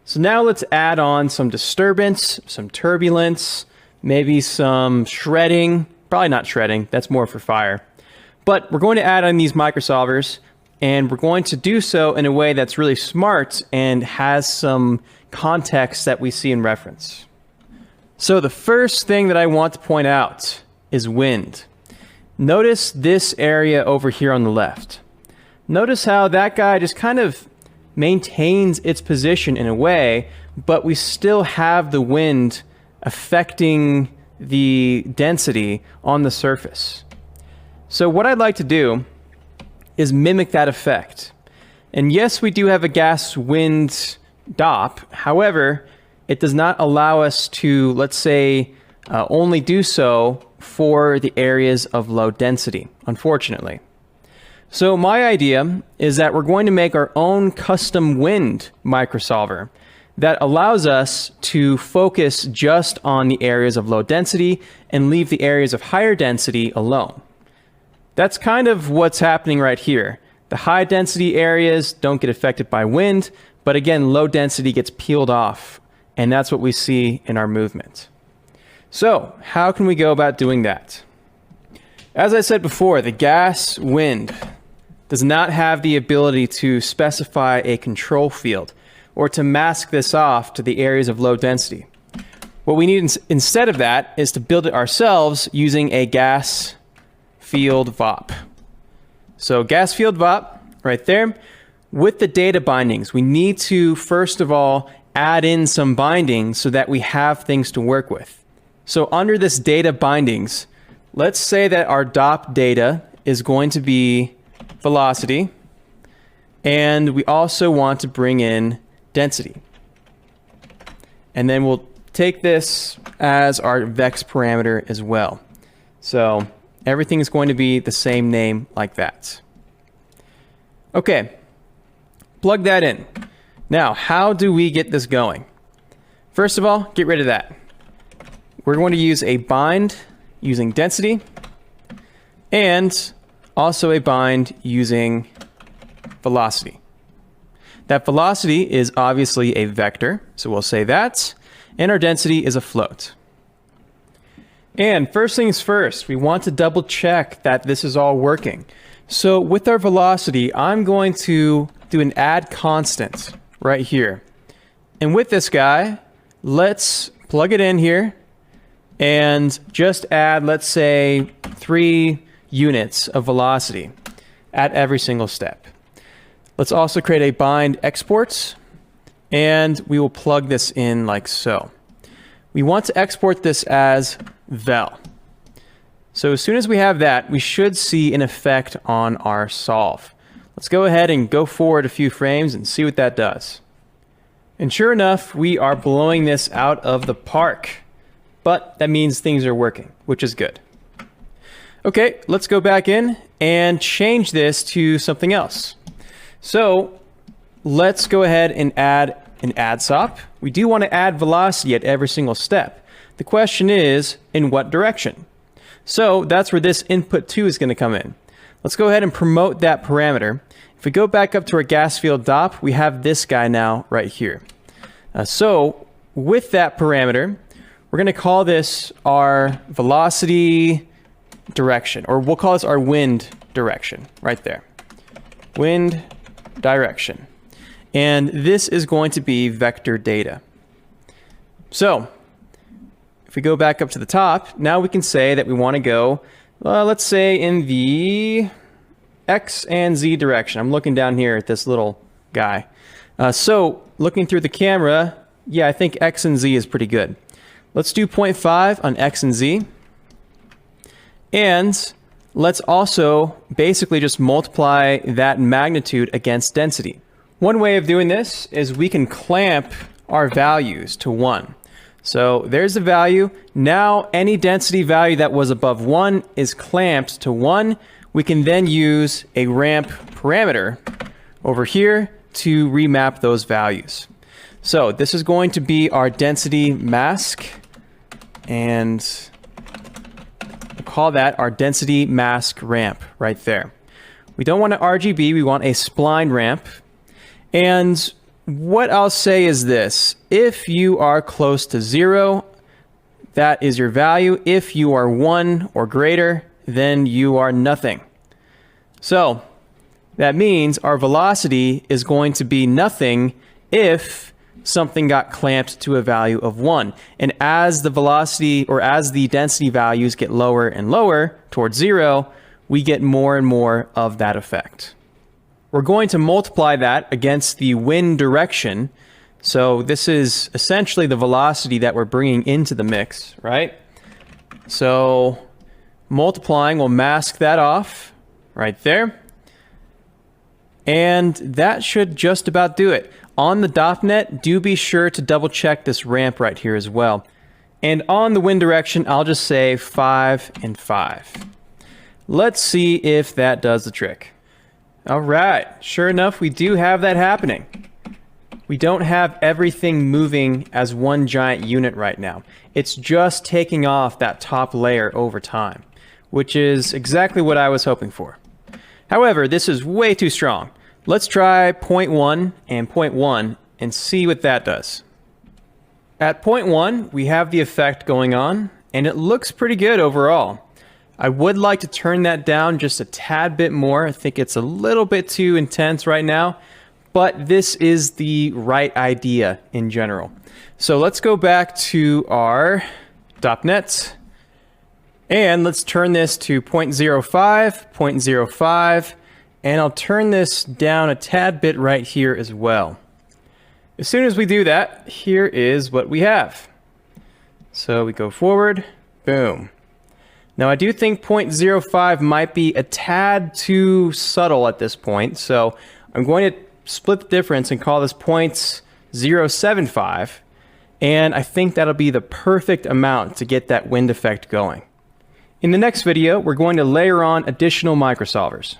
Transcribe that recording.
So now let's add on some disturbance, some turbulence, maybe some shredding. Probably not shredding, that's more for fire. But we're going to add on these microsolvers, and we're going to do so in a way that's really smart and has some context that we see in reference. So the first thing that I want to point out is wind. Notice this area over here on the left. Notice how that guy just kind of maintains its position in a way, but we still have the wind affecting the density on the surface. So what I'd like to do is mimic that effect. And yes, we do have a gas-wind DOP. However, it does not allow us to, let's say, only do so for the areas of low density, unfortunately. So my idea is that we're going to make our own custom wind microsolver that allows us to focus just on the areas of low density and leave the areas of higher density alone. That's kind of what's happening right here. The high density areas don't get affected by wind, but again, low density gets peeled off, and that's what we see in our movement. So how can we go about doing that? As I said before, the gas wind does not have the ability to specify a control field or to mask this off to the areas of low density. What we need instead of that is to build it ourselves using a gas field VOP. So gas field VOP right there. With the data bindings, we need to first of all add in some bindings so that we have things to work with. So under this data bindings, let's say that our DOP data is going to be velocity, and we also want to bring in density. And then we'll take this as our vex parameter as well. So everything is going to be the same name like that. Okay, plug that in. Now, how do we get this going? First of all, get rid of that. We're going to use a bind using density and also a bind using velocity. That velocity is obviously a vector, so we'll say that, and our density is a float. And first things first, we want to double check that this is all working. So with our velocity, I'm going to do an add constant right here. And with this guy, let's plug it in here and just add, let's say, 3 units of velocity at every single step. Let's also create a bind exports, and we will plug this in like so. We want to export this as vel. So as soon as we have that, we should see an effect on our solve. Let's go ahead and go forward a few frames and see what that does. And sure enough, we are blowing this out of the park. But that means things are working, which is good. Okay, let's go back in and change this to something else. So let's go ahead and add an add SOP. We do want to add velocity at every single step. The question is, in what direction? So that's where this input 2 is going to come in. Let's go ahead and promote that parameter. If we go back up to our gas field DOP, we have this guy now right here. So with that parameter, we're going to call this our velocity direction, or we'll call this our wind direction right there. Wind direction. And this is going to be vector data. So if we go back up to the top, now we can say that we want to go, let's say in the X and Z direction. I'm looking down here at this little guy. So looking through the camera, yeah, I think X and Z is pretty good. Let's do 0.5 on X and Z. And let's also basically just multiply that magnitude against density. One way of doing this is we can clamp our values to 1. So there's the value. Now any density value that was above 1 is clamped to 1. We can then use a ramp parameter over here to remap those values. So this is going to be our density mask, and we'll call that our density mask ramp right there. We don't want an RGB, we want a spline ramp. And what I'll say is this: if you are close to 0, that is your value. If you are 1 or greater, then you are nothing. So that means our velocity is going to be nothing if something got clamped to a value of 1. And as the velocity, or as the density values get lower and lower towards 0, we get more and more of that effect. We're going to multiply that against the wind direction. So this is essentially the velocity that we're bringing into the mix, right? So multiplying will mask that off right there. And that should just about do it. On the DOPNet, do be sure to double check this ramp right here as well. And on the wind direction, I'll just say 5 and 5. Let's see if that does the trick. All right, sure enough, we do have that happening. We don't have everything moving as one giant unit right now. It's just taking off that top layer over time, which is exactly what I was hoping for. However, this is way too strong. Let's try 0.1 and 0.1 and see what that does. At 0.1, we have the effect going on, and it looks pretty good overall. I would like to turn that down just a tad bit more. I think it's a little bit too intense right now, but this is the right idea in general. So let's go back to our DOPNet, and let's turn this to 0.05, 0.05, and I'll turn this down a tad bit right here as well. As soon as we do that, here is what we have. So we go forward, boom. Now I do think 0.05 might be a tad too subtle at this point, so I'm going to split the difference and call this 0.075, and I think that'll be the perfect amount to get that wind effect going. In the next video, we're going to layer on additional microsolvers.